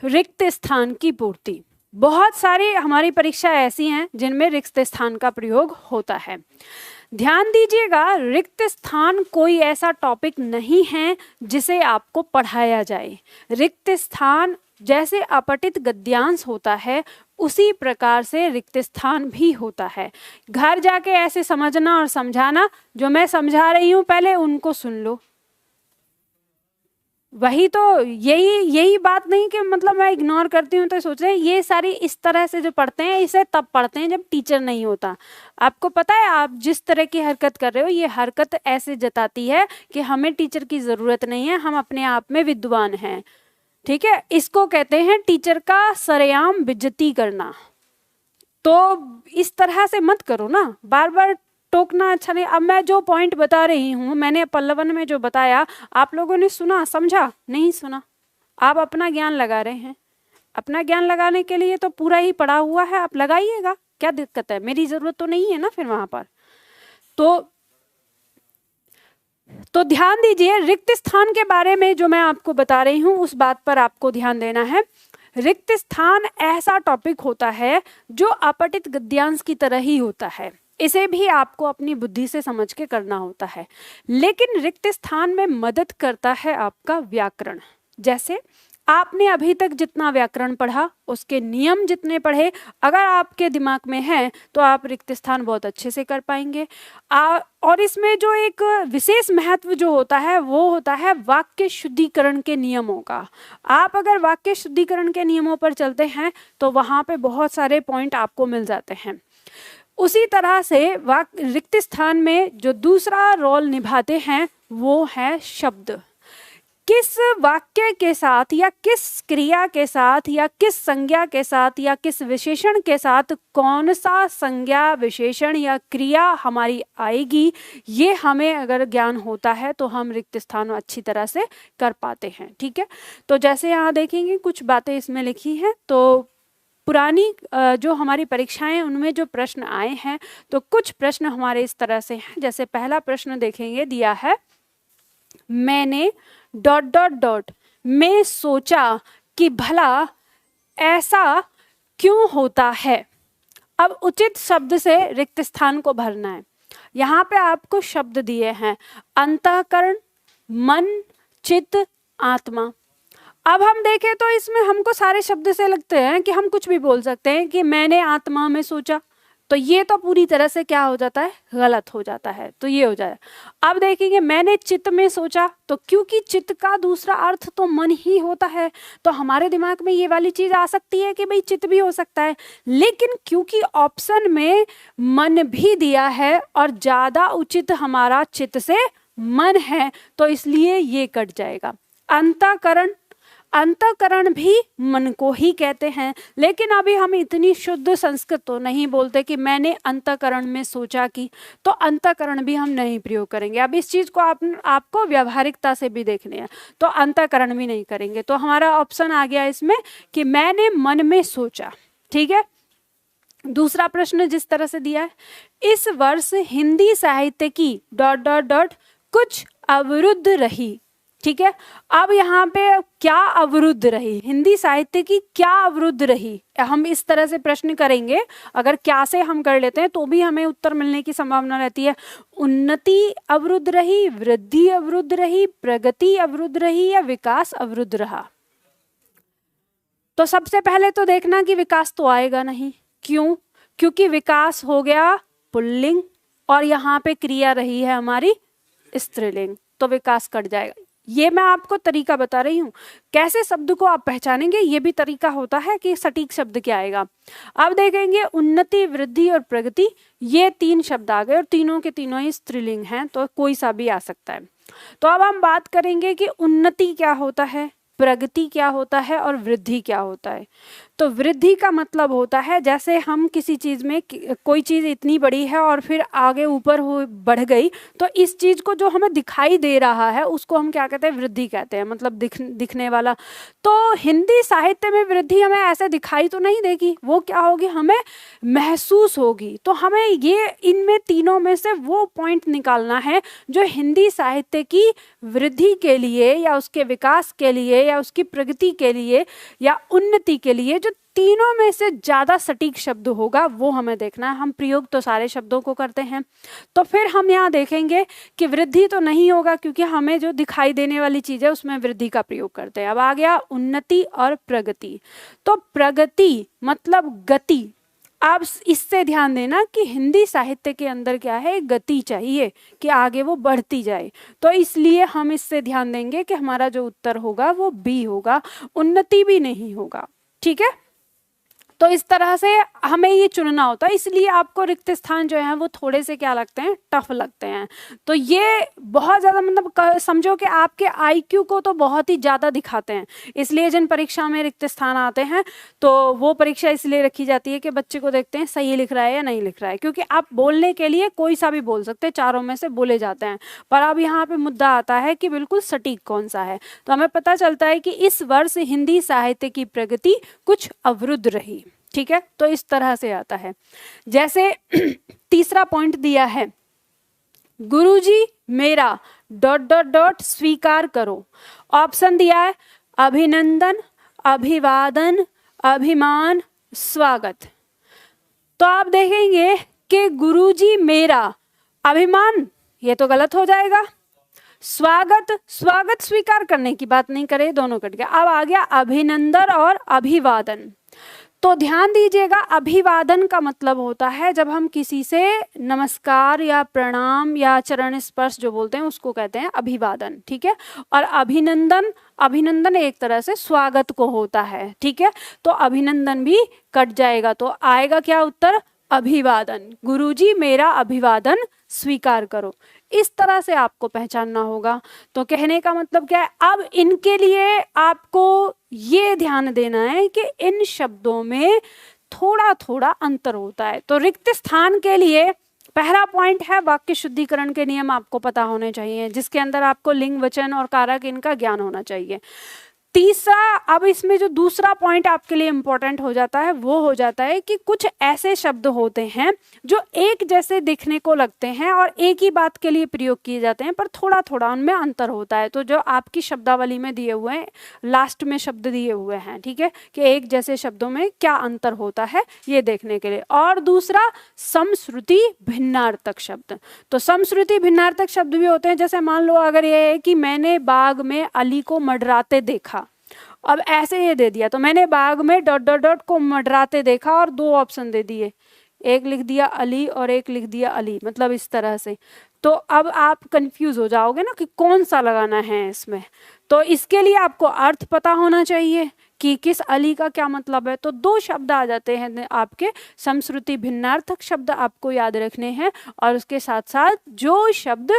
रिक्त स्थान की पूर्ति। बहुत सारी हमारी परीक्षा ऐसी हैं जिनमें रिक्त स्थान का प्रयोग होता है। ध्यान दीजिएगा, रिक्त स्थान कोई ऐसा टॉपिक नहीं है जिसे आपको पढ़ाया जाए। रिक्त स्थान जैसे अपठित गद्यांश होता है उसी प्रकार से रिक्त स्थान भी होता है। घर जाके ऐसे समझना और समझाना, जो मैं समझा रही हूँ पहले उनको सुन लो। वही तो, यही बात नहीं कि मतलब मैं इग्नोर करती हूँ तो सोच रहे हैं ये सारी इस तरह से जो पढ़ते हैं इसे तब पढ़ते हैं जब टीचर नहीं होता। आपको पता है आप जिस तरह की हरकत कर रहे हो, ये हरकत ऐसे जताती है कि हमें टीचर की जरूरत नहीं है, हम अपने आप में विद्वान हैं। ठीक है, इसको कहते हैं टीचर का सरेआम बेइज्जती करना। तो इस तरह से मत करो ना, बार बार टोकना अच्छा नहीं। अब मैं जो पॉइंट बता रही हूँ, मैंने पल्लवन में जो बताया, आप लोगों ने सुना, समझा? नहीं सुना। आप अपना ज्ञान लगा रहे हैं। अपना ज्ञान लगाने के लिए तो पूरा ही पड़ा हुआ है, आप लगाइएगा, क्या दिक्कत है? मेरी जरूरत तो नहीं है ना फिर वहां पर। तो ध्यान दीजिए, रिक्त स्थान के बारे में जो मैं आपको बता रही हूँ उस बात पर आपको ध्यान देना है। रिक्त स्थान ऐसा टॉपिक होता है जो अपठित गद्यांश की तरह ही होता है। इसे भी आपको अपनी बुद्धि से समझ के करना होता है, लेकिन रिक्त स्थान में मदद करता है आपका व्याकरण। जैसे आपने अभी तक जितना व्याकरण पढ़ा, उसके नियम जितने पढ़े, अगर आपके दिमाग में है तो आप रिक्त स्थान बहुत अच्छे से कर पाएंगे। और इसमें जो एक विशेष महत्व जो होता है वो होता है वाक्य शुद्धिकरण के नियमों का। आप अगर वाक्य शुद्धिकरण के नियमों पर चलते हैं तो वहाँ पे बहुत सारे पॉइंट आपको मिल जाते हैं। उसी तरह से रिक्त स्थान में जो दूसरा रोल निभाते हैं वो है शब्द। किस वाक्य के साथ या किस क्रिया के साथ या किस संज्ञा के साथ या किस विशेषण के साथ कौन सा संज्ञा, विशेषण या क्रिया हमारी आएगी, ये हमें अगर ज्ञान होता है तो हम रिक्त स्थान अच्छी तरह से कर पाते हैं। ठीक है, तो जैसे यहाँ देखेंगे कुछ बातें इसमें लिखी हैं। तो पुरानी जो हमारी परीक्षाएं उनमें जो प्रश्न आए हैं, तो कुछ प्रश्न हमारे इस तरह से हैं। जैसे पहला प्रश्न देखेंगे, दिया है मैंने ... में सोचा कि भला ऐसा क्यों होता है। अब उचित शब्द से रिक्त स्थान को भरना है। यहाँ पे आपको शब्द दिए हैं अंतःकरण, मन, चित्त, आत्मा। अब हम देखें तो इसमें हमको सारे शब्द से लगते हैं कि हम कुछ भी बोल सकते हैं कि मैंने आत्मा में सोचा, तो ये तो पूरी तरह से क्या हो जाता है, गलत हो जाता है। तो ये हो जाए। अब देखेंगे मैंने चित्त में सोचा, तो क्योंकि चित्त का दूसरा अर्थ तो मन ही होता है, तो हमारे दिमाग में ये वाली चीज आ सकती है कि भाई चित्त भी हो सकता है। लेकिन क्योंकि ऑप्शन में मन भी दिया है और ज्यादा उचित हमारा चित्त से मन है, तो इसलिए ये कट जाएगा। अंतःकरण, अंतःकरण भी मन को ही कहते हैं, लेकिन अभी हम इतनी शुद्ध संस्कृत तो नहीं बोलते कि मैंने अंतःकरण में सोचा कि, तो अंतःकरण भी हम नहीं प्रयोग करेंगे। अब इस चीज को आपको व्यावहारिकता से भी देखने हैं, तो अंतःकरण भी नहीं करेंगे। तो हमारा ऑप्शन आ गया इसमें कि मैंने मन में सोचा। ठीक है, दूसरा प्रश्न जिस तरह से दिया है, इस वर्ष हिंदी साहित्य की ... कुछ अवरुद्ध रही। ठीक है, अब यहाँ पे क्या अवरुद्ध रही, हिंदी साहित्य की क्या अवरुद्ध रही, हम इस तरह से प्रश्न करेंगे। अगर क्या से हम कर लेते हैं तो भी हमें उत्तर मिलने की संभावना रहती है। उन्नति अवरुद्ध रही, वृद्धि अवरुद्ध रही, प्रगति अवरुद्ध रही या विकास अवरुद्ध रहा। तो सबसे पहले तो देखना कि विकास तो आएगा नहीं। क्यों? क्योंकि विकास हो गया पुल्लिंग और यहाँ पे क्रिया रही है हमारी स्त्रीलिंग, तो विकास कट जाएगा। ये मैं आपको तरीका बता रही हूँ, कैसे शब्द को आप पहचानेंगे ये भी तरीका होता है कि सटीक शब्द क्या आएगा। अब देखेंगे उन्नति, वृद्धि और प्रगति, ये तीन शब्द आ गए और तीनों के तीनों ही स्त्रीलिंग हैं, तो कोई सा भी आ सकता है। तो अब हम बात करेंगे कि उन्नति क्या होता है, प्रगति क्या होता है और वृद्धि क्या होता है। तो वृद्धि का मतलब होता है जैसे हम किसी चीज में, कोई चीज इतनी बड़ी है और फिर आगे ऊपर हो बढ़ गई, तो इस चीज को जो हमें दिखाई दे रहा है उसको हम क्या कहते हैं, वृद्धि कहते हैं, मतलब दिखने वाला। तो हिंदी साहित्य में वृद्धि हमें ऐसे दिखाई तो नहीं देगी, वो क्या होगी, हमें महसूस होगी। तो हमें ये इनमें तीनों में से वो पॉइंट निकालना है जो हिंदी साहित्य की वृद्धि के लिए या उसके विकास के लिए या उसकी प्रगति के लिए या उन्नति के लिए जो तीनों में से ज्यादा सटीक शब्द होगा वो हमें देखना है। हम प्रयोग तो सारे शब्दों को करते हैं, तो फिर हम यहाँ देखेंगे कि वृद्धि तो नहीं होगा क्योंकि हमें जो दिखाई देने वाली चीज है उसमें वृद्धि का प्रयोग करते हैं। अब आ गया उन्नति और प्रगति। तो प्रगति मतलब गति। आप इससे ध्यान देना कि हिंदी साहित्य के अंदर क्या है, गति चाहिए कि आगे वो बढ़ती जाए, तो इसलिए हम इससे ध्यान देंगे कि हमारा जो उत्तर होगा वो बी होगा, उन्नति भी नहीं होगा। ठीक है, तो इस तरह से हमें ये चुनना होता है, इसलिए आपको रिक्त स्थान जो है वो थोड़े से क्या लगते हैं, टफ लगते हैं। तो ये बहुत ज़्यादा मतलब समझो कि आपके आईक्यू को तो बहुत ही ज़्यादा दिखाते हैं, इसलिए जिन परीक्षा में रिक्त स्थान आते हैं तो वो परीक्षा इसलिए रखी जाती है कि बच्चे को देखते हैं सही लिख रहा है या नहीं लिख रहा है, क्योंकि आप बोलने के लिए कोई सा भी बोल सकते हैं, चारों में से बोले जाते हैं, पर अब यहाँ पे मुद्दा आता है कि बिल्कुल सटीक कौन सा है। तो हमें पता चलता है कि इस वर्ष हिंदी साहित्य की प्रगति कुछ अवरुद्ध रही। ठीक है, तो इस तरह से आता है। जैसे तीसरा पॉइंट दिया है, गुरुजी मेरा ... स्वीकार करो। ऑप्शन दिया है अभिनंदन, अभिवादन, अभिमान, स्वागत। तो आप देखेंगे कि गुरुजी मेरा अभिमान, ये तो गलत हो जाएगा। स्वागत, स्वागत स्वीकार करने की बात नहीं करे, दोनों कट गया। अब आ गया अभिनंदन और अभिवादन। तो ध्यान दीजिएगा, अभिवादन का मतलब होता है जब हम किसी से नमस्कार या प्रणाम या चरण स्पर्श जो बोलते हैं उसको कहते हैं अभिवादन। ठीक है, और अभिनंदन, अभिनंदन एक तरह से स्वागत को होता है। ठीक है, तो अभिनंदन भी कट जाएगा, तो आएगा क्या उत्तर, अभिवादन। गुरुजी मेरा अभिवादन स्वीकार करो। इस तरह से आपको पहचानना होगा। तो कहने का मतलब क्या है, अब इनके लिए आपको ये ध्यान देना है कि इन शब्दों में थोड़ा थोड़ा अंतर होता है। तो रिक्त स्थान के लिए पहला पॉइंट है वाक्य शुद्धिकरण के नियम आपको पता होने चाहिए, जिसके अंदर आपको लिंग, वचन और कारक इनका ज्ञान होना चाहिए। तीसरा, अब इसमें जो दूसरा पॉइंट आपके लिए इंपॉर्टेंट हो जाता है वो हो जाता है कि कुछ ऐसे शब्द होते हैं जो एक जैसे दिखने को लगते हैं और एक ही बात के लिए प्रयोग किए जाते हैं, पर थोड़ा थोड़ा उनमें अंतर होता है। तो जो आपकी शब्दावली में दिए हुए हैं, लास्ट में शब्द दिए हुए हैं, ठीक है, कि एक जैसे शब्दों में क्या अंतर होता है ये देखने के लिए। और दूसरा, समश्रुति भिन्नार्थक शब्द। तो समश्रुति भिन्नार्थक शब्द भी होते हैं, जैसे मान लो अगर ये है कि मैंने बाग में अली को मंडराते देखा, अब ऐसे ये दे दिया, तो मैंने बाग में ... को मंडराते देखा और दो ऑप्शन दे दिए, एक लिख दिया अली और एक लिख दिया अली, मतलब इस तरह से। तो अब आप कंफ्यूज हो जाओगे ना कि कौन सा लगाना है इसमें। तो इसके लिए आपको अर्थ पता होना चाहिए कि किस अली का क्या मतलब है। तो दो शब्द आ जाते हैं आपके, समश्रुति भिन्नार्थक शब्द आपको याद रखने हैं, और उसके साथ साथ जो शब्द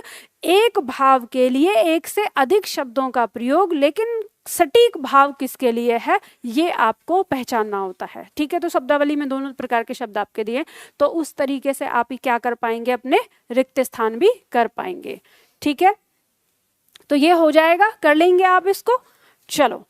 एक भाव के लिए एक से अधिक शब्दों का प्रयोग, लेकिन सटीक भाव किसके लिए है ये आपको पहचानना होता है। ठीक है, तो शब्दावली में दोनों प्रकार के शब्द आपके दिए, तो उस तरीके से आप ही क्या कर पाएंगे, अपने रिक्त स्थान भी कर पाएंगे। ठीक है, तो ये हो जाएगा, कर लेंगे आप इसको। चलो,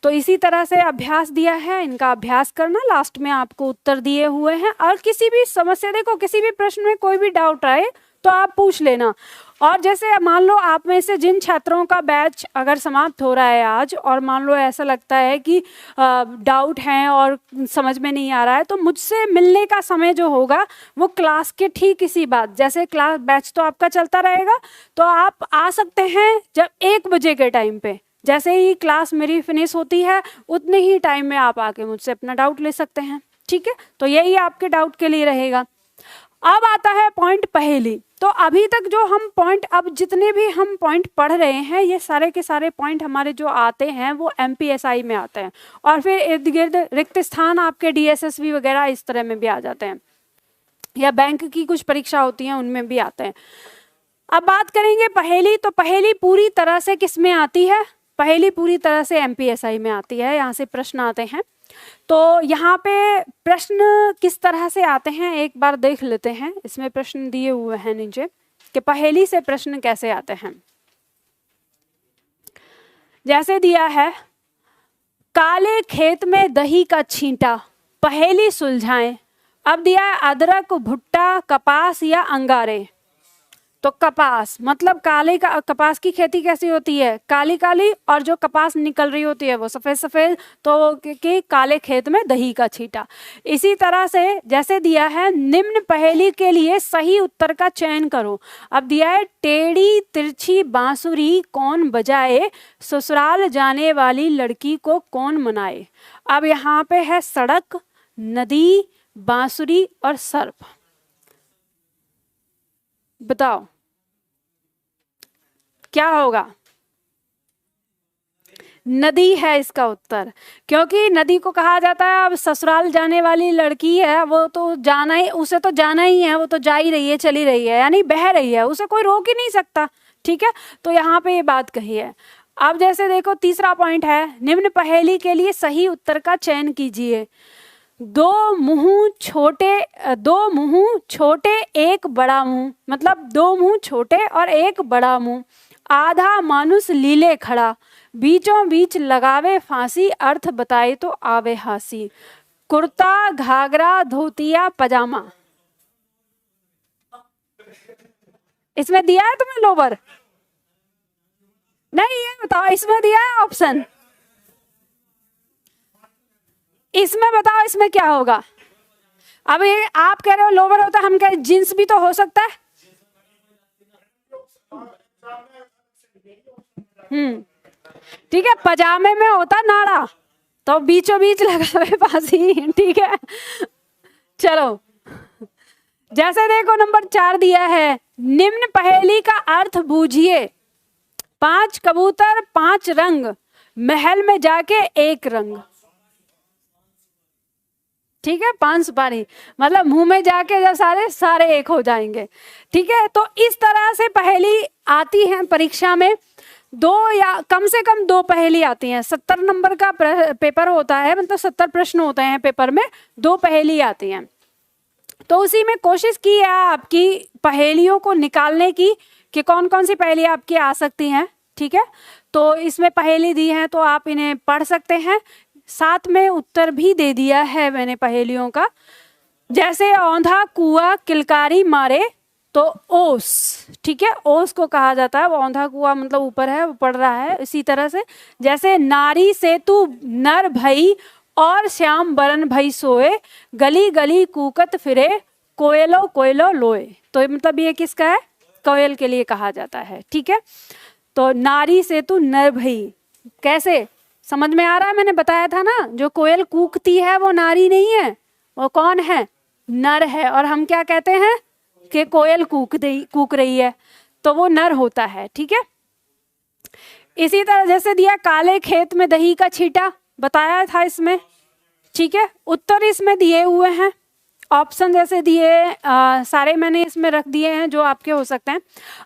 तो इसी तरह से अभ्यास दिया है, इनका अभ्यास करना, लास्ट में आपको उत्तर दिए हुए हैं। और किसी भी समस्या, देखो किसी भी प्रश्न में कोई भी डाउट आए तो आप पूछ लेना। और जैसे मान लो आप में से जिन छात्रों का बैच अगर समाप्त हो रहा है आज, और मान लो ऐसा लगता है कि डाउट हैं और समझ में नहीं आ रहा है, तो मुझसे मिलने का समय जो होगा वो क्लास के ठीक इसी बात, जैसे क्लास बैच तो आपका चलता रहेगा, तो आप आ सकते हैं जब 1 बजे के टाइम पे, जैसे ही क्लास मेरी फिनिश होती है उतने ही टाइम में आप आके मुझसे अपना डाउट ले सकते हैं। ठीक है, तो यही आपके डाउट के लिए रहेगा। अब आता है पॉइंट पहेली। तो अभी तक जो हम पॉइंट, अब जितने भी हम पॉइंट पढ़ रहे हैं, ये सारे के सारे पॉइंट हमारे जो आते हैं वो MPSI में आते हैं, और फिर इर्द गिर्द रिक्त स्थान आपके DSSB वगैरह इस तरह में भी आ जाते हैं, या बैंक की कुछ परीक्षा होती है उनमें भी आते हैं। अब बात करेंगे पहेली। तो पहेली पूरी तरह से किस में आती है, पहेली पूरी तरह से MPSI में आती है, यहाँ से प्रश्न आते हैं। तो यहाँ पे प्रश्न किस तरह से आते हैं एक बार देख लेते हैं। इसमें प्रश्न दिए हुए हैं नीचे कि पहेली से प्रश्न कैसे आते हैं। जैसे दिया है, काले खेत में दही का छींटा, पहेली सुलझाएं। अब दिया है अदरक, भुट्टा, कपास या अंगारे। तो कपास, मतलब काले का कपास की खेती कैसी होती है, काली काली, और जो कपास निकल रही होती है वो सफेद सफेद, तो कि काले खेत में दही का छींटा। इसी तरह से जैसे दिया है निम्न पहेली के लिए सही उत्तर का चयन करो। अब दिया है टेढ़ी तिरछी बांसुरी कौन बजाए, ससुराल जाने वाली लड़की को कौन मनाए। अब यहाँ पे है सड़क, नदी, बांसुरी और सर्प। बताओ क्या होगा। नदी है इसका उत्तर, क्योंकि नदी को कहा जाता है अब ससुराल जाने वाली लड़की है, वो तो जाना ही, उसे तो जाना ही है, वो तो जा ही रही है, चली रही है, यानी बह रही है, उसे कोई रोक ही नहीं सकता। ठीक है, तो यहाँ पे ये बात कही है। अब जैसे देखो तीसरा पॉइंट है, निम्न पहेली के लिए सही उत्तर का चयन कीजिए। दो मुंह छोटे एक बड़ा मुंह, मतलब दो मुंह छोटे और एक बड़ा मुंह, आधा मानुस लीले खड़ा, बीचों बीच लगावे फांसी, अर्थ बताए तो आवे हासी। कुर्ता घाघरा धोतिया पजामा। इसमें दिया है तुम्हें लोवर? नहीं, ये बताओ, इसमें दिया है ऑप्शन, इसमें बताओ इसमें क्या होगा। अब ये आप कह रहे हो लोवर होता है, हम कह रहे जींस भी तो हो सकता है। ठीक है, पजामे में होता नाड़ा, तो बीचों बीच लगावे फांसी। ठीक है, चलो जैसे देखो नंबर 4 दिया है, निम्न पहेली का अर्थ बूझिए। 5 कबूतर 5 रंग, महल में जाके एक रंग। ठीक है, 5 सुपारी, मतलब मुंह में जाके जब सारे सारे एक हो जाएंगे। ठीक है, तो इस तरह से पहेली आती है परीक्षा में, 2 या कम से कम 2 पहेली आती हैं। 70 नंबर का पेपर होता है, मतलब 70 प्रश्न होते हैं पेपर में, 2 पहेली आती हैं। तो उसी में कोशिश की है आपकी पहेलियों को निकालने की कि कौन कौन सी पहेली आपकी आ सकती हैं। ठीक है, तो इसमें पहेली दी है तो आप इन्हें पढ़ सकते हैं, साथ में उत्तर भी दे दिया है मैंने पहेलियों का। जैसे औंधा कुआं किलकारी मारे, तो ओस, ठीक है, ओस को कहा जाता है, वो औंधा कुआं मतलब ऊपर है, वो पड़ रहा है। इसी तरह से जैसे नारी सेतु नर भई और श्याम बरन भई सोए, गली गली कूकत फिरे, कोयलो कोयलो लोए। तो मतलब ये किसका है, कोयल के लिए कहा जाता है। ठीक है, तो नारी सेतु नर भई, कैसे समझ में आ रहा है, मैंने बताया था ना, जो कोयल कूकती है वो नारी नहीं है, वो कौन है, नर है। और हम क्या कहते हैं कि कोयल कूक रही है, तो वो नर होता है। ठीक है, इसी तरह जैसे दिया काले खेत में दही का छींटा, बताया था इसमें। ठीक है, उत्तर इसमें दिए हुए हैं, ऑप्शन जैसे दिए सारे मैंने इसमें रख दिए हैं जो आपके हो सकते हैं।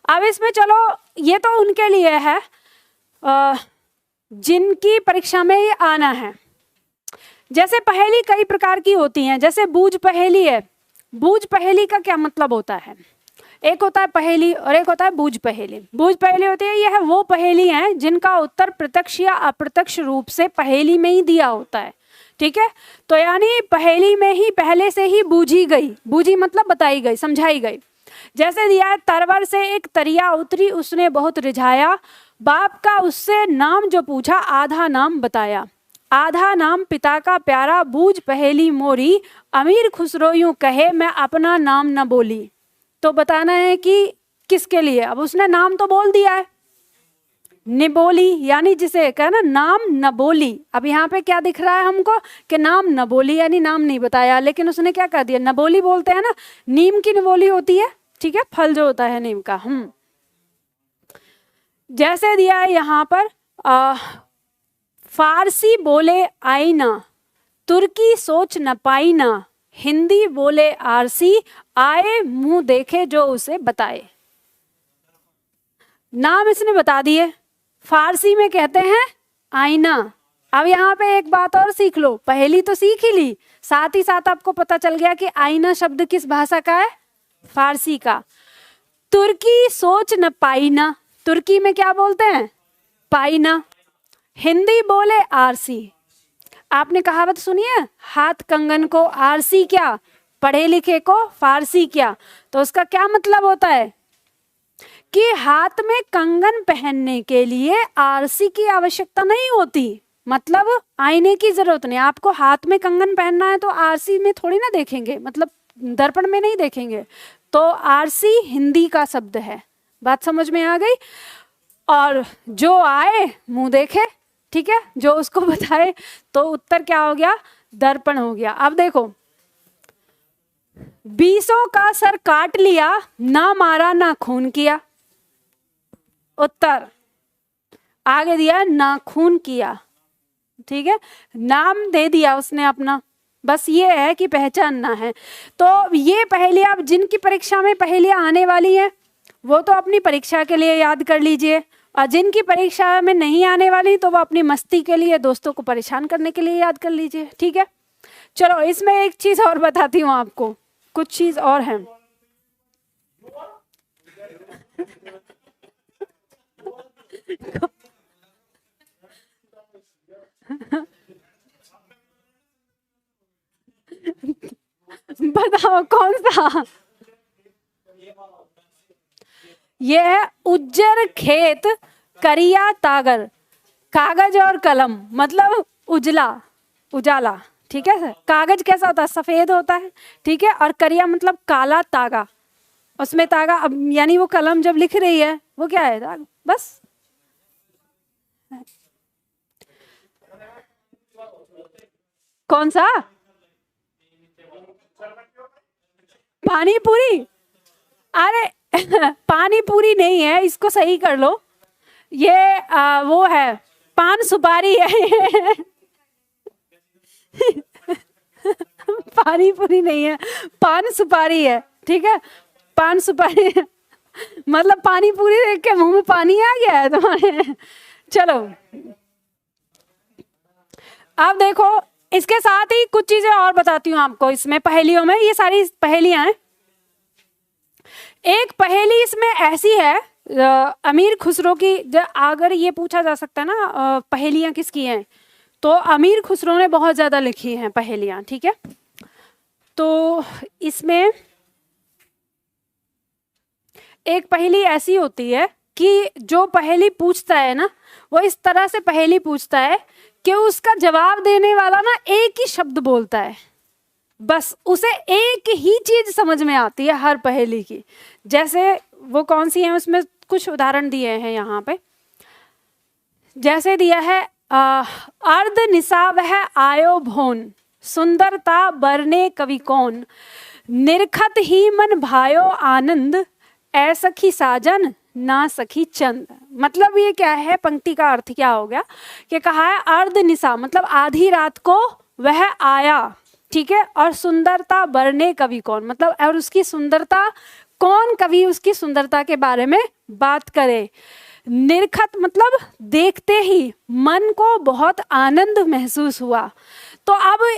अब इसमें चलो, ये तो उनके लिए है जिनकी परीक्षा में ये आना है। जैसे पहेली कई प्रकार की होती हैं, जैसे बूझ पहेली है। बूझ पहेली का क्या मतलब होता है, एक होता है पहेली और एक होता है बूझ पहेली। बूझ पहेली होती है, यह वो पहेली हैं जिनका उत्तर प्रत्यक्ष या अप्रत्यक्ष रूप से पहेली में ही दिया होता है। ठीक है, तो यानी पहेली में ही पहले से ही बूझी गई, बूझी मतलब बताई गई, समझाई गई। जैसे दिया है, तरवर से एक तरिया उतरी उसने बहुत रिझाया, बाप का उससे नाम जो पूछा आधा नाम बताया, आधा नाम पिता का प्यारा, बूझ पहेली मोरी, अमीर खुसरो यूं कहे मैं अपना नाम न बोली। तो बताना है कि किसके लिए। अब उसने नाम तो बोल दिया है, निबोली, यानी जिसे कहना नाम न बोली। अब यहाँ पे क्या दिख रहा है हमको कि नाम न बोली, यानी नाम नहीं बताया, लेकिन उसने क्या कर दिया, नबोली बोलते हैं ना, नीम की निबोली होती है। ठीक है, फल जो होता है नीम का। जैसे दिया है यहाँ पर फारसी बोले आईना, तुर्की सोच न पाई ना, हिंदी बोले आरसी, आए मुंह देखे जो उसे बताए। नाम इसने बता दिए, फारसी में कहते हैं आईना। अब यहाँ पे एक बात और सीख लो, पहेली तो सीख ही ली, साथ ही साथ आपको पता चल गया कि आईना शब्द किस भाषा का है, फारसी का। तुर्की सोच न पाईना, तुर्की में क्या बोलते हैं, पाईना। हिंदी बोले आरसी, आपने कहावत सुनी है, हाथ कंगन को आरसी क्या, पढ़े लिखे को फारसी क्या। तो उसका क्या मतलब होता है, कि हाथ में कंगन पहनने के लिए आरसी की आवश्यकता नहीं होती, मतलब आईने की जरूरत नहीं। आपको हाथ में कंगन पहनना है तो आरसी में थोड़ी ना देखेंगे, मतलब दर्पण में नहीं देखेंगे। तो आरसी हिंदी का शब्द है, बात समझ में आ गई। और जो आए मुंह देखे, ठीक है, जो उसको बताए, तो उत्तर क्या हो गया, दर्पण हो गया। अब देखो, 20 का सर काट लिया, ना मारा ना खून किया। उत्तर आगे दिया ना खून किया, ठीक है, नाम दे दिया उसने अपना, बस ये है कि पहचानना है। तो ये पहेलियां, अब जिनकी परीक्षा में पहेलियां आने वाली हैं वो तो अपनी परीक्षा के लिए याद कर लीजिए, और जिनकी परीक्षा में नहीं आने वाली तो वो अपनी मस्ती के लिए, दोस्तों को परेशान करने के लिए याद कर लीजिए, ठीक है। चलो इसमें एक चीज और बताती हूँ आपको, कुछ चीज और है। बताओ कौन सा? ये है उज्जर खेत करिया तागर, कागज और कलम मतलब उजला, उजाला, ठीक है। कागज कैसा होता है, सफेद होता है, ठीक है, और करिया मतलब काला तागा, उसमें तागा, अब यानी वो कलम जब लिख रही है वो क्या है, तागा, बस। कौन सा? पानी पूरी? अरे पानी पूरी नहीं है, इसको सही कर लो, ये वो है, पान सुपारी है। पानी पूरी नहीं है, पान सुपारी है, ठीक है, पान सुपारी। मतलब पानी पूरी देख के मुंह में पानी आ गया है तुम्हारे। चलो अब देखो, इसके साथ ही कुछ चीजें और बताती हूँ आपको, इसमें पहेलियों में, ये सारी पहेलियां हैं। एक पहेली इसमें ऐसी है, अमीर खुसरो की, अगर ये पूछा जा सकता है ना पहेलियां किसकी हैं, तो अमीर खुसरो ने बहुत ज्यादा लिखी हैं पहेलियां, ठीक है। तो इसमें एक पहेली ऐसी होती है कि जो पहेली पूछता है ना, वो इस तरह से पहेली पूछता है कि उसका जवाब देने वाला ना एक ही शब्द बोलता है, बस उसे एक ही चीज समझ में आती है हर पहेली की। जैसे वो कौन सी है, उसमें कुछ उदाहरण दिए हैं यहाँ पे। जैसे दिया है, अर्ध निशा वह आयो भोन, सुंदरता बरने कवि कौन, निरखत ही मन भायो आनंद, ऐ सखी साजन ना सखी चंद। मतलब ये क्या है, पंक्ति का अर्थ क्या हो गया कि कहा है अर्ध निशा मतलब आधी रात को वह आया, ठीक है, और सुंदरता बरने कवि कौन, मतलब और उसकी सुंदरता, कौन कवि उसकी सुंदरता के बारे में बात करे। निरखत मतलब देखते ही मन को बहुत आनंद महसूस हुआ। तो अब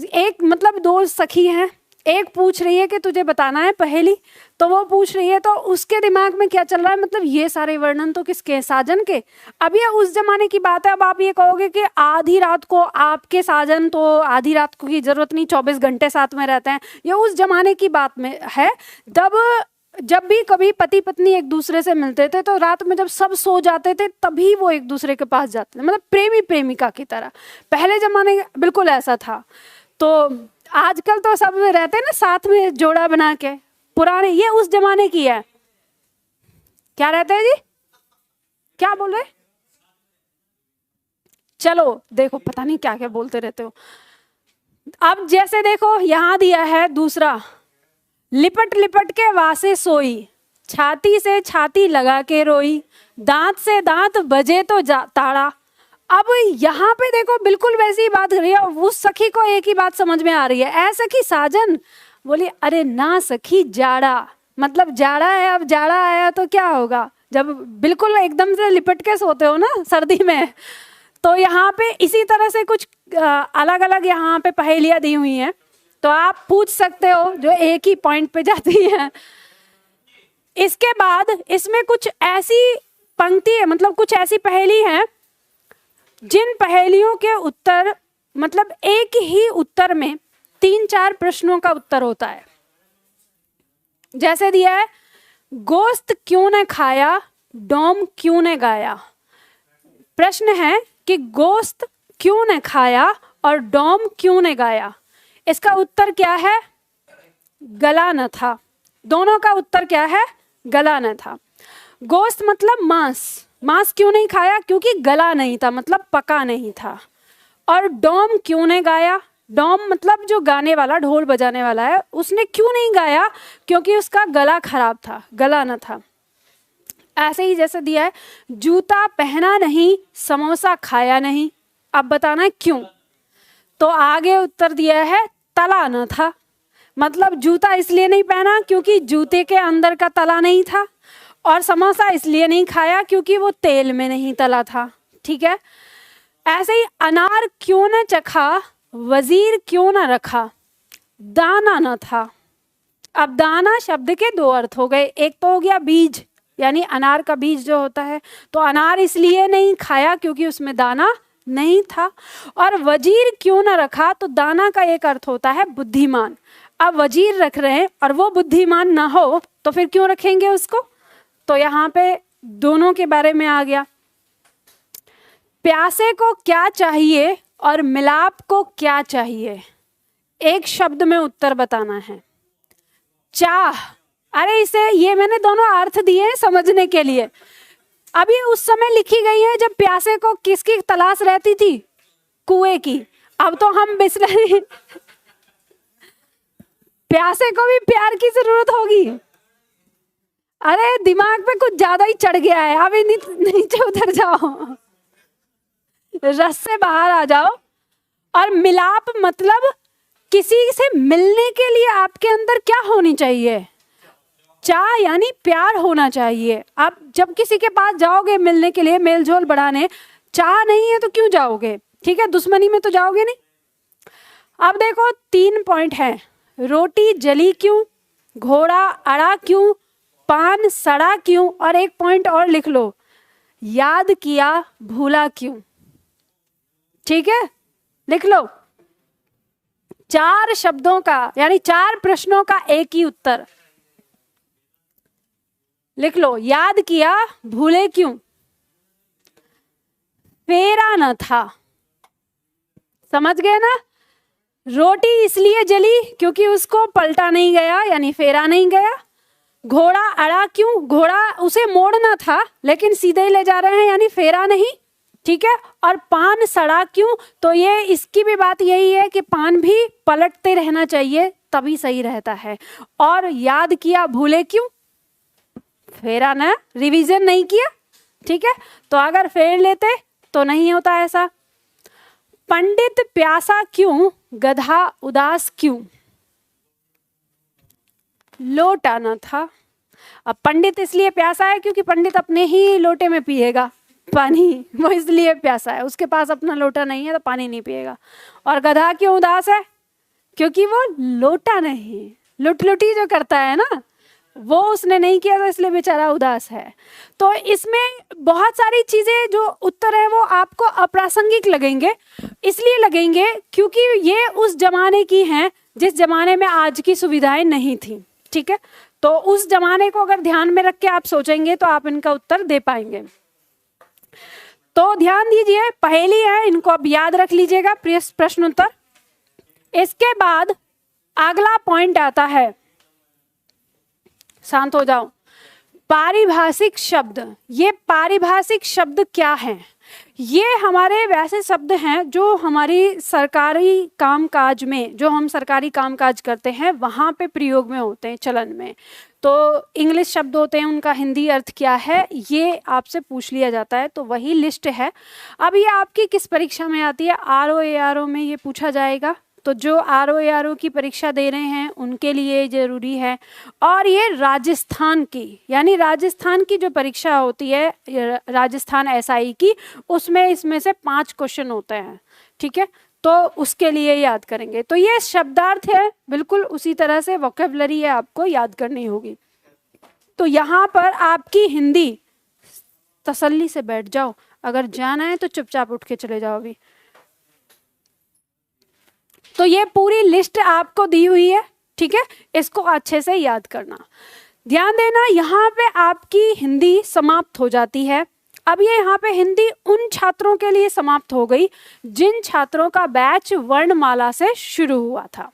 एक मतलब दो सखी हैं, एक पूछ रही है कि तुझे बताना है पहेली, तो वो पूछ रही है, तो उसके दिमाग में क्या चल रहा है, मतलब ये सारे वर्णन तो किसके, साजन के। अब ये उस जमाने की बात है, अब आप ये कहोगे कि आधी रात को आपके साजन, तो आधी रात को की जरूरत नहीं, 24 घंटे साथ में रहते हैं, ये उस जमाने की बात में है। तब जब भी कभी पति पत्नी एक दूसरे से मिलते थे तो रात में जब सब सो जाते थे तभी वो एक दूसरे के पास जाते थे, मतलब प्रेमी प्रेमिका की तरह, पहले जमाने बिल्कुल ऐसा था। तो आजकल तो सब रहते हैं ना साथ में जोड़ा बना के, पुराने, ये उस जमाने की है। क्या रहते हैं जी, क्या बोल रहे? चलो देखो, पता नहीं क्या क्या बोलते रहते हो। अब जैसे देखो यहां दिया है दूसरा, लिपट लिपट के वासे सोई, छाती से छाती लगा के रोई, दांत से दांत बजे तो ताड़ा। अब यहाँ पे देखो बिल्कुल वैसी ही बात कर रही है, उस सखी को एक ही बात समझ में आ रही है, ऐ सखी साजन, बोली अरे ना सखी जाड़ा, मतलब जाड़ा है, अब जाड़ा आया तो क्या होगा, जब बिल्कुल एकदम से लिपट के सोते हो ना सर्दी में। तो यहाँ पे इसी तरह से कुछ अलग अलग यहाँ पे पहेलियां दी हुई हैं, तो आप पूछ सकते हो जो एक ही पॉइंट पे जाती है। इसके बाद इसमें कुछ ऐसी पंक्ति है, मतलब कुछ ऐसी पहेली है जिन पहेलियों के उत्तर, मतलब एक ही उत्तर में 3-4 प्रश्नों का उत्तर होता है। जैसे दिया है, गोश्त क्यों ने खाया, डोम क्यों ने गाया। प्रश्न है कि गोश्त क्यों ने खाया और डोम क्यों ने गाया। इसका उत्तर क्या है, गला न था। दोनों का उत्तर क्या है, गला न था। गोश्त मतलब मांस, मांस क्यों नहीं खाया, क्योंकि गला नहीं था, मतलब पका नहीं था। और डोम क्यों ने गाया, डोम मतलब जो गाने वाला, ढोल बजाने वाला है, उसने क्यों नहीं गाया, क्योंकि उसका गला खराब था, गला न था। ऐसे ही जैसे दिया है, जूता पहना नहीं, समोसा खाया नहीं। अब बताना है क्यों। तो आगे उत्तर दिया है, तला न था। मतलब जूता इसलिए नहीं पहना क्योंकि जूते के अंदर का तला नहीं था, और समोसा इसलिए नहीं खाया क्योंकि वो तेल में नहीं तला था। ठीक है। ऐसे ही अनार क्यों न चखा, वजीर क्यों न रखा। दाना न था। अब दाना शब्द के दो अर्थ हो गए, एक तो हो गया बीज, यानी अनार का बीज जो होता है, तो अनार इसलिए नहीं खाया क्योंकि उसमें दाना नहीं था। और वजीर क्यों न रखा, तो दाना का एक अर्थ होता है बुद्धिमान। अब वजीर रख रहे हैं और वो बुद्धिमान ना हो तो फिर क्यों रखेंगे उसको। तो यहाँ पे दोनों के बारे में आ गया। प्यासे को क्या चाहिए और मिलाप को क्या चाहिए, एक शब्द में उत्तर बताना है। चाह, अरे इसे, ये मैंने दोनों अर्थ दिए हैं समझने के लिए। अभी उस समय लिखी गई है जब प्यासे को किसकी तलाश रहती थी, कुएं की। अब तो हम बिसलरी प्यासे को भी प्यार की जरूरत होगी। अरे दिमाग पे कुछ ज्यादा ही चढ़ गया है, अभी नीचे उतर जाओ, रस से बाहर आ जाओ। और मिलाप मतलब किसी से मिलने के लिए आपके अंदर क्या होनी चाहिए, चाह यानी प्यार होना चाहिए। आप जब किसी के पास जाओगे मिलने के लिए, मेलजोल बढ़ाने, चाह नहीं है तो क्यों जाओगे। ठीक है, दुश्मनी में तो जाओगे नहीं। अब देखो 3 पॉइंट है, रोटी जली क्यों, घोड़ा अड़ा क्यों, पान सड़ा क्यों, और एक पॉइंट और लिख लो, याद किया भूला क्यों। ठीक है, लिख लो। 4 शब्दों का यानी 4 प्रश्नों का एक ही उत्तर लिख लो। याद किया भूले क्यों, फेरा न था, समझ गए ना। रोटी इसलिए जली क्योंकि उसको पलटा नहीं गया, यानी फेरा नहीं गया। घोड़ा अड़ा क्यों, घोड़ा उसे मोड़ना था लेकिन सीधे ही ले जा रहे हैं, यानी फेरा नहीं। ठीक है। और पान सड़ा क्यों, तो ये इसकी भी बात यही है कि पान भी पलटते रहना चाहिए तभी सही रहता है। और याद किया भूले क्यों, फेरा ना, रिवीजन नहीं किया। ठीक है, तो अगर फेर लेते तो नहीं होता ऐसा। पंडित प्यासा क्यों, गधा उदास क्यों, लोट आना था। अब पंडित इसलिए प्यासा है क्योंकि पंडित अपने ही लोटे में पिएगा पानी, वो इसलिए प्यासा है, उसके पास अपना लोटा नहीं है तो पानी नहीं पिएगा। और गधा क्यों उदास है, क्योंकि वो लोटा नहीं, लुटलुटी जो करता है ना, वो उसने नहीं किया तो इसलिए बेचारा उदास है। तो इसमें बहुत सारी चीजें जो उत्तर है वो आपको अप्रासंगिक लगेंगे, इसलिए लगेंगे क्योंकि ये उस जमाने की हैं जिस जमाने में आज की सुविधाएं नहीं थी। ठीक है, तो उस जमाने को अगर ध्यान में रख के आप सोचेंगे तो आप इनका उत्तर दे पाएंगे। तो ध्यान दीजिए, पहेली है, इनको अब याद रख लीजिएगा, प्रश्न उत्तर। इसके बाद अगला पॉइंट आता है, शांत हो जाओ, पारिभाषिक शब्द। ये पारिभाषिक शब्द क्या हैं? ये हमारे वैसे शब्द हैं जो हमारी सरकारी कामकाज में, जो हम सरकारी कामकाज करते हैं वहाँ पे प्रयोग में होते हैं, चलन में। तो इंग्लिश शब्द होते हैं, उनका हिंदी अर्थ क्या है ये आपसे पूछ लिया जाता है, तो वही लिस्ट है। अब ये आपकी किस परीक्षा में आती है, आरओ एआरओ में ये पूछा जाएगा। तो जो आरओ एआरओ की परीक्षा दे रहे हैं उनके लिए जरूरी है। और ये राजस्थान की, यानी राजस्थान की जो परीक्षा होती है राजस्थान एसआई की, उसमें इसमें से 5 क्वेश्चन होते हैं। ठीक है, तो उसके लिए याद करेंगे। तो ये शब्दार्थ है, बिल्कुल उसी तरह से वोकैबुलरी है, आपको याद करनी होगी। तो यहाँ पर आपकी हिंदी, तसल्ली से बैठ जाओ, अगर जाना है तो चुपचाप उठ के चले जाओ अभी। तो ये पूरी लिस्ट आपको दी हुई है, ठीक है, इसको अच्छे से याद करना। ध्यान देना, यहाँ पे आपकी हिंदी समाप्त हो जाती है। अब ये यहाँ पे हिंदी उन छात्रों के लिए समाप्त हो गई जिन छात्रों का बैच वर्णमाला से शुरू हुआ था।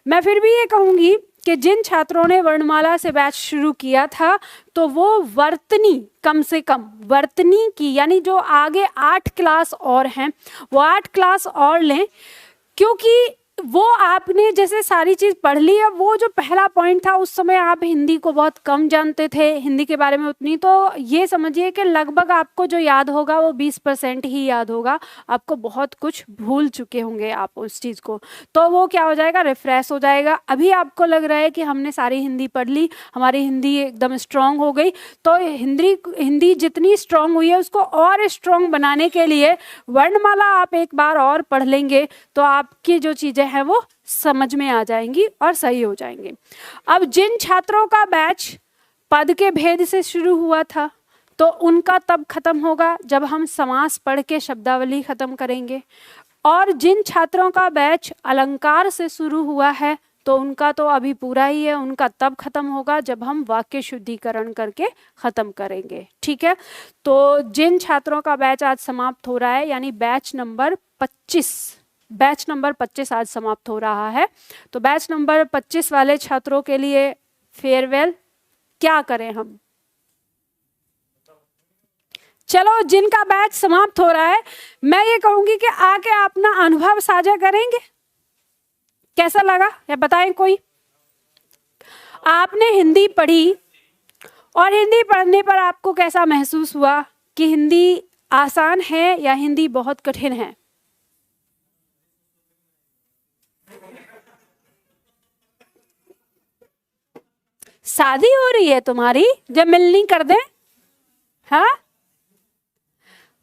मैं फिर भी ये कहूँगी कि जिन छात्रों ने वर्णमाला से बैच शुरू किया था तो वो वर्तनी, कम से कम वर्तनी की, यानी जो आगे 8 क्लास और हैं वो 8 क्लास और लें, क्योंकि वो आपने जैसे सारी चीज़ पढ़ ली है। वो जो पहला पॉइंट था, उस समय आप हिंदी को बहुत कम जानते थे, हिंदी के बारे में उतनी, तो ये समझिए कि लगभग आपको जो याद होगा वो 20% ही याद होगा। आपको बहुत कुछ भूल चुके होंगे आप उस चीज़ को, तो वो क्या हो जाएगा, रिफ्रेश हो जाएगा। अभी आपको लग रहा है कि हमने सारी हिंदी पढ़ ली, हमारी हिंदी एकदम स्ट्रांग हो गई। तो हिंदी जितनी स्ट्रांग हुई है उसको और स्ट्रांग बनाने के लिए वर्णमाला आप एक बार और पढ़ लेंगे तो आपकी जो चीज़ें हैं वो समझ में आ जाएंगी और सही हो जाएंगी। अब जिन छात्रों का बैच पद के भेद से शुरू हुआ था तो उनका तब खत्म होगा जब हम समास पढ़ के शब्दावली खत्म करेंगे, और जिन छात्रों का बैच अलंकार से शुरू हुआ है तो उनका तो अभी पूरा ही है, उनका तब खत्म होगा जब हम वाक्य शुद्धिकरण करके खत्म करेंगे। ठीक है, तो जिन छात्रों का बैच आज समाप्त हो रहा है, यानी बैच नंबर 25 आज समाप्त हो रहा है, तो बैच नंबर 25 वाले छात्रों के लिए फेयरवेल क्या करें हम? चलो, जिनका बैच समाप्त हो रहा है, मैं ये कहूंगी कि आके अपना अनुभव साझा करेंगे। कैसा लगा या बताएं कोई? आपने हिंदी पढ़ी और हिंदी पढ़ने पर आपको कैसा महसूस हुआ कि हिंदी आसान है या हिंदी बहुत कठिन है? शादी हो रही है तुम्हारी, जब मिलनी कर दे? हाँ,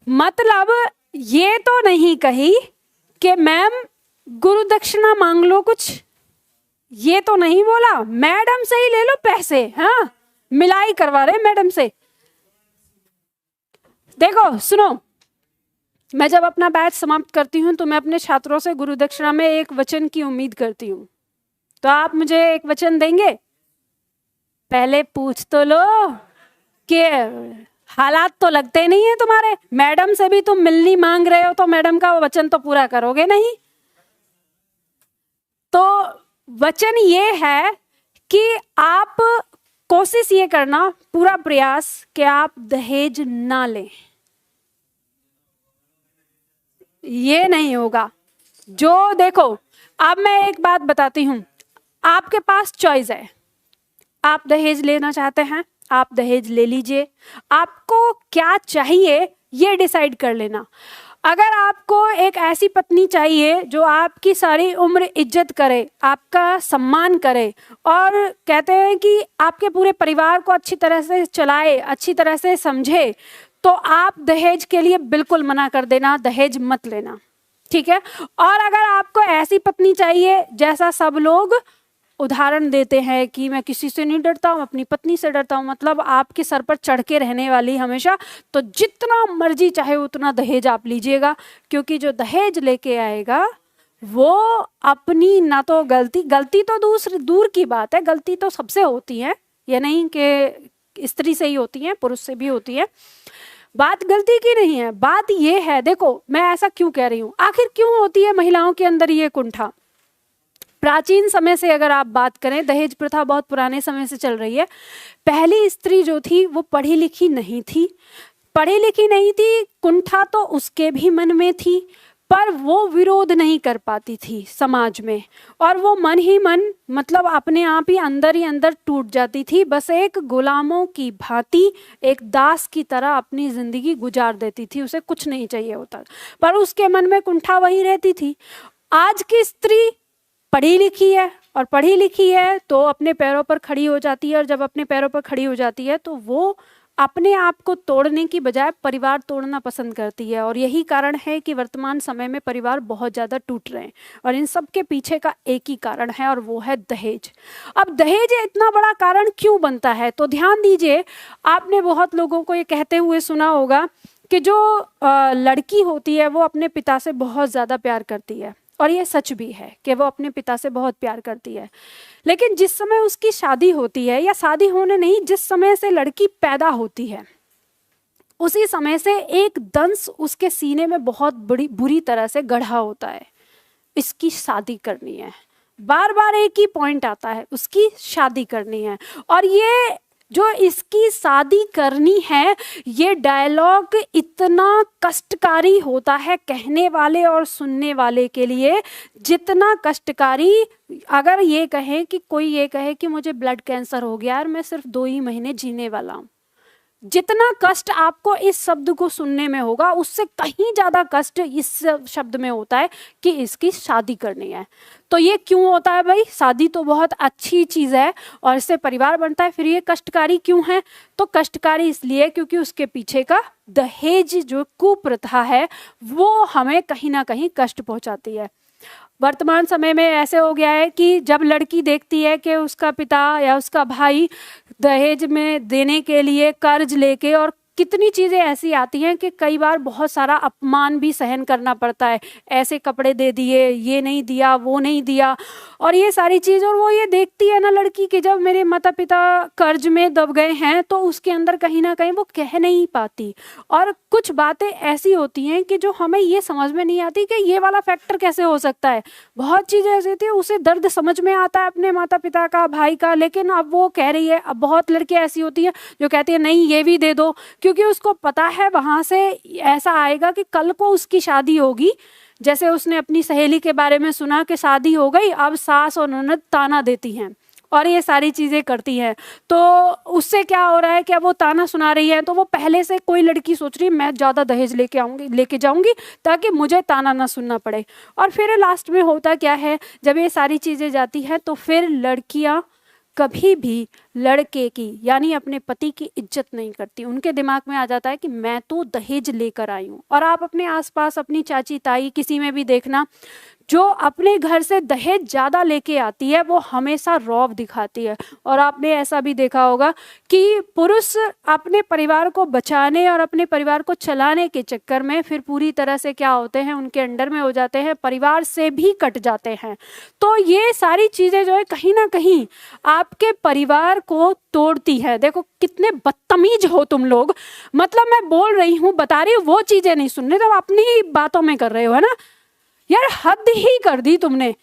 मतलब ये तो नहीं कही कि मैम गुरु दक्षिणा मांग लो कुछ, ये तो नहीं बोला। मैडम से ही ले लो पैसे, हाँ, मिलाई करवा रहे मैडम से। देखो सुनो, मैं जब अपना बैच समाप्त करती हूँ तो मैं अपने छात्रों से गुरु दक्षिणा में एक वचन की उम्मीद करती हूँ। तो आप मुझे एक वचन देंगे? पहले पूछ तो लो कि हालात तो लगते नहीं है तुम्हारे, मैडम से भी तुम मिलनी मांग रहे हो तो मैडम का वचन तो पूरा करोगे नहीं। तो वचन ये है कि आप कोशिश ये करना, पूरा प्रयास कि आप दहेज ना लें। ये नहीं होगा जो, देखो अब मैं एक बात बताती हूँ, आपके पास चॉइस है। आप दहेज लेना चाहते हैं, आप दहेज ले लीजिए। आपको क्या चाहिए ये डिसाइड कर लेना। अगर आपको एक ऐसी पत्नी चाहिए जो आपकी सारी उम्र इज्जत करे, आपका सम्मान करे, और कहते हैं कि आपके पूरे परिवार को अच्छी तरह से चलाए, अच्छी तरह से समझे, तो आप दहेज के लिए बिल्कुल मना कर देना, दहेज मत लेना। ठीक है, और अगर आपको ऐसी पत्नी चाहिए जैसा सब लोग उदाहरण देते हैं कि मैं किसी से नहीं डरता हूँ, अपनी पत्नी से डरता हूँ, मतलब आपके सर पर चढ़ के रहने वाली हमेशा, तो जितना मर्जी चाहे उतना दहेज आप लीजिएगा, क्योंकि जो दहेज लेके आएगा वो अपनी ना तो गलती तो दूर की बात है, गलती तो सबसे होती है, ये नहीं कि स्त्री से ही होती है, पुरुष से भी होती है। बात गलती की नहीं है, बात ये है, देखो मैं ऐसा क्यों कह रही हूँ, आखिर क्यों होती है महिलाओं के अंदर ये कुंठा? प्राचीन समय से अगर आप बात करें, दहेज प्रथा बहुत पुराने समय से चल रही है। पहली स्त्री जो थी वो पढ़ी लिखी नहीं थी, कुंठा तो उसके भी मन में थी, पर वो विरोध नहीं कर पाती थी समाज में, और वो मन ही मन, मतलब अपने आप ही अंदर टूट जाती थी, बस एक गुलामों की भांति, एक दास की तरह अपनी जिंदगी गुजार देती थी, उसे कुछ नहीं चाहिए होता, पर उसके मन में कुंठा वही रहती थी। आज की स्त्री पढ़ी लिखी है तो अपने पैरों पर खड़ी हो जाती है, और जब अपने पैरों पर खड़ी हो जाती है तो वो अपने आप को तोड़ने की बजाय परिवार तोड़ना पसंद करती है। और यही कारण है कि वर्तमान समय में परिवार बहुत ज़्यादा टूट रहे हैं, और इन सब के पीछे का एक ही कारण है, और वो है दहेज। अब दहेज इतना बड़ा कारण क्यों बनता है? तो ध्यान दीजिए, आपने बहुत लोगों को ये कहते हुए सुना होगा कि जो लड़की होती है वो अपने पिता से बहुत ज़्यादा प्यार करती है, और ये सच भी है कि वो अपने पिता से बहुत प्यार करती है। लेकिन जिस समय उसकी शादी होती है, या शादी होने नहीं, जिस समय से लड़की पैदा होती है, उसी समय से एक दंश उसके सीने में बहुत बुरी तरह से गढ़ा होता है, इसकी शादी करनी है। बार बार एक ही पॉइंट आता है, उसकी शादी करनी है। और ये जो इसकी शादी करनी है, ये डायलॉग इतना कष्टकारी होता है कहने वाले और सुनने वाले के लिए, जितना कष्टकारी अगर ये कहे कि कोई ये कहे कि मुझे ब्लड कैंसर हो गया और मैं सिर्फ 2 ही महीने जीने वाला हूँ। जितना कष्ट आपको इस शब्द को सुनने में होगा, उससे कहीं ज्यादा कष्ट इस शब्द में होता है कि इसकी शादी करनी है। तो ये क्यों होता है भाई? शादी तो बहुत अच्छी चीज है और इससे परिवार बनता है, फिर ये कष्टकारी क्यों है? तो कष्टकारी इसलिए क्योंकि उसके पीछे का दहेज जो कुप्रथा है, वो हमें कहीं ना कहीं कष्ट पहुंचाती है। वर्तमान समय में ऐसे हो गया है कि जब लड़की देखती है कि उसका पिता या उसका भाई दहेज में देने के लिए कर्ज लेके, और कितनी चीज़ें ऐसी आती हैं कि कई बार बहुत सारा अपमान भी सहन करना पड़ता है। ऐसे कपड़े दे दिए, ये नहीं दिया, वो नहीं दिया, और ये सारी चीज़। और वो ये देखती है ना लड़की कि जब मेरे माता पिता कर्ज में दब गए हैं, तो उसके अंदर कहीं ना कहीं वो कह नहीं पाती। और कुछ बातें ऐसी होती हैं कि जो हमें ये समझ में नहीं आती कि ये वाला फैक्टर कैसे हो सकता है। बहुत चीज़ें ऐसी थी, उसे दर्द समझ में आता है अपने माता पिता का, भाई का, लेकिन अब वो कह रही है। अब बहुत लड़कियां ऐसी होती हैं जो कहती है नहीं ये भी दे दो, क्योंकि उसको पता है वहां से ऐसा आएगा कि कल को उसकी शादी होगी। जैसे उसने अपनी सहेली के बारे में सुना कि शादी हो गई, अब सास और ननद ताना देती हैं और ये सारी चीज़ें करती हैं। तो उससे क्या हो रहा है कि वो ताना सुना रही है, तो वो पहले से कोई लड़की सोच रही है मैं ज़्यादा दहेज लेके जाऊंगी ताकि मुझे ताना ना सुनना पड़े। और फिर लास्ट में होता क्या है, जब ये सारी चीज़ें जाती हैं तो फिर लड़कियाँ कभी भी लड़के की यानी अपने पति की इज्जत नहीं करती। उनके दिमाग में आ जाता है कि मैं तो दहेज लेकर आई हूँ। और आप अपने आसपास अपनी चाची ताई किसी में भी देखना, जो अपने घर से दहेज ज़्यादा लेके आती है वो हमेशा रौब दिखाती है। और आपने ऐसा भी देखा होगा कि पुरुष अपने परिवार को बचाने और अपने परिवार को चलाने के चक्कर में फिर पूरी तरह से क्या होते हैं, उनके अंडर में हो जाते हैं, परिवार से भी कट जाते हैं। तो ये सारी चीज़ें जो है कहीं ना कहीं आपके परिवार को तोड़ती है। देखो कितने बदतमीज हो तुम लोग, मतलब मैं बोल रही हूँ, बता रही हूँ, वो चीज़ें नहीं सुन रहे, तो अपनी ही बातों में कर रहे हो, है ना यार, हद ही कर दी तुमने।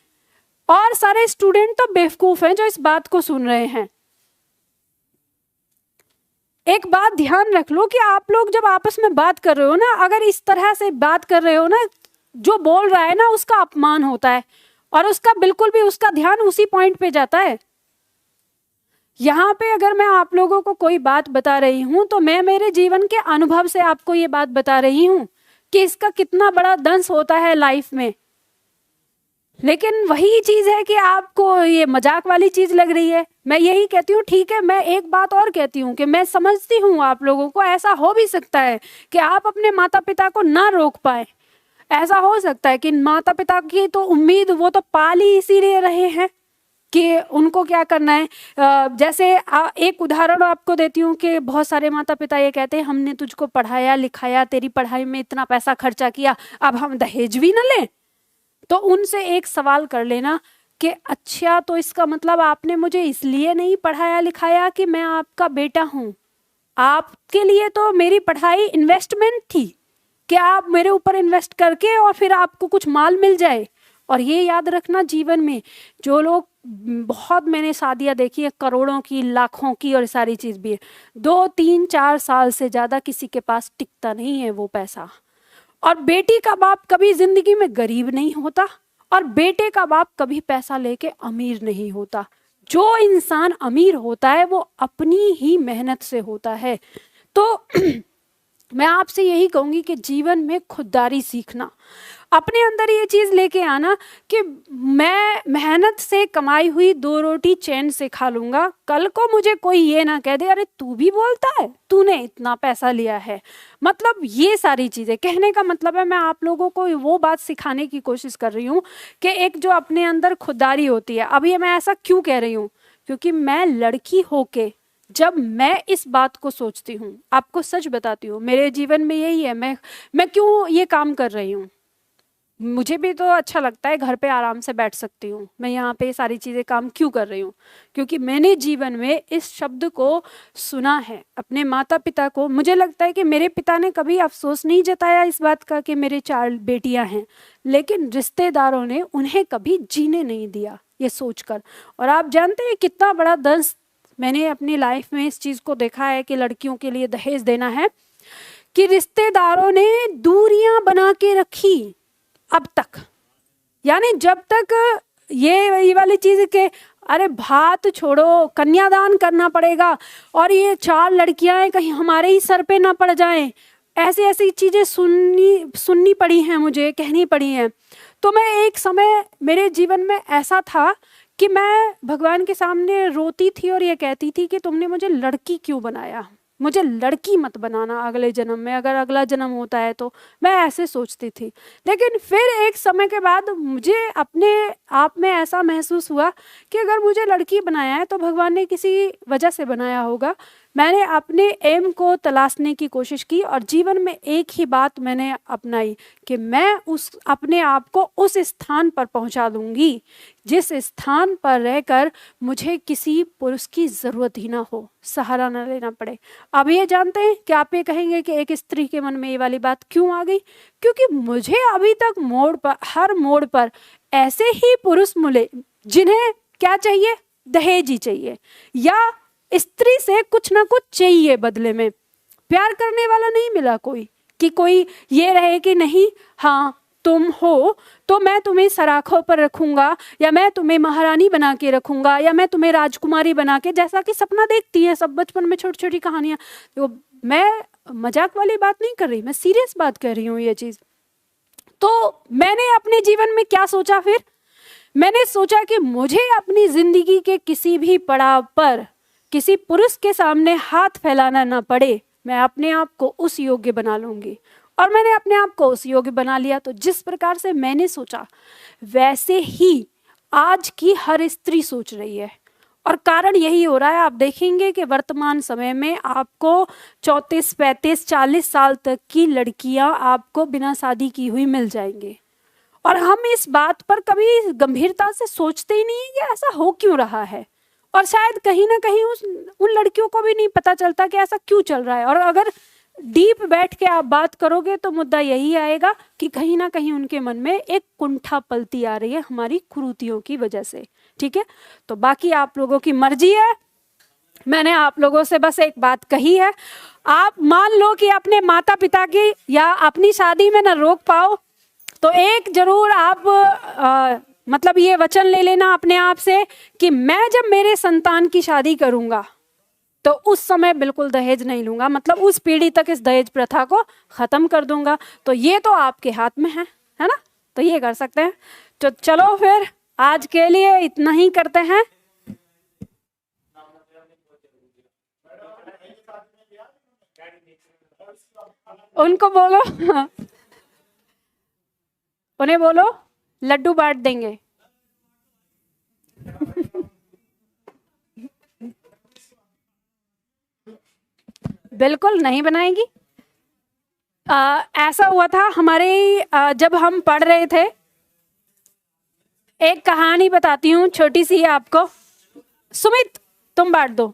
और सारे स्टूडेंट तो बेवकूफ हैं जो इस बात को सुन रहे हैं। एक बात ध्यान रख लो कि आप लोग जब आपस में बात कर रहे हो ना, अगर इस तरह से बात कर रहे हो ना, जो बोल रहा है ना उसका अपमान होता है और उसका बिल्कुल भी उसका ध्यान उसी पॉइंट पे जाता है। यहाँ पे अगर मैं आप लोगों को कोई बात बता रही हूँ तो मैं मेरे जीवन के अनुभव से आपको ये बात बता रही हूँ कि इसका कितना बड़ा दंश होता है लाइफ में। लेकिन वही चीज है कि आपको ये मजाक वाली चीज लग रही है। मैं यही कहती हूँ, ठीक है, मैं एक बात और कहती हूँ कि मैं समझती हूँ आप लोगों को ऐसा हो भी सकता है कि आप अपने माता पिता को ना रोक पाए। ऐसा हो सकता है कि माता पिता की तो उम्मीद वो तो पाल ही इसीलिए रहे हैं कि उनको क्या करना है। जैसे एक उदाहरण आपको देती हूँ कि बहुत सारे माता पिता ये कहते हैं हमने तुझको पढ़ाया लिखाया, तेरी पढ़ाई में इतना पैसा खर्चा किया, अब हम दहेज भी न लें। तो उनसे एक सवाल कर लेना कि अच्छा, तो इसका मतलब आपने मुझे इसलिए नहीं पढ़ाया लिखाया कि मैं आपका बेटा हूँ। आपके लिए तो मेरी पढ़ाई इन्वेस्टमेंट थी कि आप मेरे ऊपर इन्वेस्ट करके और फिर आपको कुछ माल मिल जाए। और ये याद रखना, जीवन में जो लोग, बहुत मैंने शादियां देखी है करोड़ों की, लाखों की, और सारी चीज भी है, 2 3 4 साल से ज्यादा किसी के पास टिकता नहीं है वो पैसा। और बेटी का बाप कभी जिंदगी में गरीब नहीं होता और बेटे का बाप कभी पैसा लेके अमीर नहीं होता। जो इंसान अमीर होता है वो अपनी ही मेहनत से होता है। तो मैं आपसे यही कहूंगी कि जीवन में खुददारी सीखना, अपने अंदर ये चीज लेके आना कि मैं मेहनत से कमाई हुई 2 रोटी चैन से खा लूंगा। कल को मुझे कोई ये ना कह दे अरे तू भी बोलता है, तूने इतना पैसा लिया है। मतलब ये सारी चीजें कहने का मतलब है, मैं आप लोगों को वो बात सिखाने की कोशिश कर रही हूँ कि एक जो अपने अंदर खुददारी होती है। अब ये मैं ऐसा क्यों कह रही हूँ, क्योंकि मैं लड़की होके जब मैं इस बात को सोचती हूँ, आपको सच बताती हूँ, मेरे जीवन में यही है, मैं क्यों ये काम कर रही हूँ। मुझे भी तो अच्छा लगता है, घर पे आराम से बैठ सकती हूँ, मैं यहाँ पे सारी चीज़ें काम क्यों कर रही हूँ? क्योंकि मैंने जीवन में इस शब्द को सुना है अपने माता पिता को। मुझे लगता है कि मेरे पिता ने कभी अफसोस नहीं जताया इस बात का कि मेरे 4 बेटियां हैं, लेकिन रिश्तेदारों ने उन्हें कभी जीने नहीं दिया ये सोचकर। और आप जानते हैं कितना बड़ा दर्द मैंने अपनी लाइफ में इस चीज़ को देखा है कि लड़कियों के लिए दहेज देना है, कि रिश्तेदारों ने दूरियां बना के रखी अब तक। यानी जब तक ये वाली चीज के अरे भात छोड़ो, कन्यादान करना पड़ेगा और ये 4 लड़कियां कहीं हमारे ही सर पे ना पड़ जाएं, ऐसी ऐसी चीजें सुननी पड़ी हैं, मुझे कहनी पड़ी हैं। तो मैं एक समय मेरे जीवन में ऐसा था कि मैं भगवान के सामने रोती थी और ये कहती थी कि तुमने मुझे लड़की क्यों बनाया, मुझे लड़की मत बनाना अगले जन्म में, अगर अगला जन्म होता है तो। मैं ऐसे सोचती थी। लेकिन फिर एक समय के बाद मुझे अपने आप में ऐसा महसूस हुआ कि अगर मुझे लड़की बनाया है तो भगवान ने किसी वजह से बनाया होगा। मैंने अपने एम को तलाशने की कोशिश की और जीवन में एक ही बात मैंने अपनाई कि मैं उस अपने आप को उस स्थान पर पहुंचा दूंगी जिस स्थान पर रहकर मुझे किसी पुरुष की ज़रूरत ही ना हो, सहारा ना लेना पड़े। अब ये जानते हैं कि आप ये कहेंगे कि एक स्त्री के मन में ये वाली बात क्यों आ गई? क्योंकि मुझे अभी तक मोड़ पर, हर मोड़ पर ऐसे ही पुरुष मिले जिन्हें क्या चाहिए, दहेज ही चाहिए, या स्त्री से कुछ ना कुछ चाहिए बदले में। प्यार करने वाला नहीं मिला कोई, कि कोई ये रहे कि नहीं हाँ तुम हो तो मैं तुम्हें सराखों पर रखूंगा, या मैं तुम्हें महारानी बना के रखूंगा, या मैं तुम्हें राजकुमारी बना के, जैसा कि सपना देखती हैं सब बचपन में छोटी छोटी कहानियां। तो मैं मजाक वाली बात नहीं कर रही, मैं सीरियस बात कर रही हूँ ये चीज। तो मैंने अपने जीवन में क्या सोचा, फिर मैंने सोचा कि मुझे अपनी जिंदगी के किसी भी पड़ाव पर किसी पुरुष के सामने हाथ फैलाना ना पड़े, मैं अपने आप को उस योग्य बना लूंगी। और मैंने अपने आप को उस योग्य बना लिया। तो जिस प्रकार से मैंने सोचा वैसे ही आज की हर स्त्री सोच रही है, और कारण यही हो रहा है। आप देखेंगे कि वर्तमान समय में आपको 34, 35, 40 साल तक की लड़कियां आपको बिना शादी की हुई मिल जाएंगी, और हम इस बात पर कभी गंभीरता से सोचते ही नहीं कि ऐसा हो क्यों रहा है। और शायद कहीं ना कहीं उन लड़कियों को भी नहीं पता चलता कि ऐसा क्यों चल रहा है। और अगर डीप बैठ के आप बात करोगे तो मुद्दा यही आएगा कि कहीं ना कहीं उनके मन में एक कुंठा पलती आ रही है हमारी कुरीतियों की वजह से। ठीक है, तो बाकी आप लोगों की मर्जी है। मैंने आप लोगों से बस एक बात कही है, आप मान लो कि अपने माता पिता की या अपनी शादी में ना रोक पाओ तो एक जरूर आप मतलब ये वचन ले लेना अपने आप से कि मैं जब मेरे संतान की शादी करूंगा तो उस समय बिल्कुल दहेज नहीं लूंगा, मतलब उस पीढ़ी तक इस दहेज प्रथा को खत्म कर दूंगा। तो ये तो आपके हाथ में है ना, तो ये कर सकते हैं। तो चलो फिर आज के लिए इतना ही करते हैं। उनको बोलो उन्हें बोलो लड्डू बांट देंगे। बिल्कुल नहीं बनाएगी। ऐसा हुआ था हमारे जब हम पढ़ रहे थे, एक कहानी बताती हूँ छोटी सी आपको। सुमित तुम बांट दो।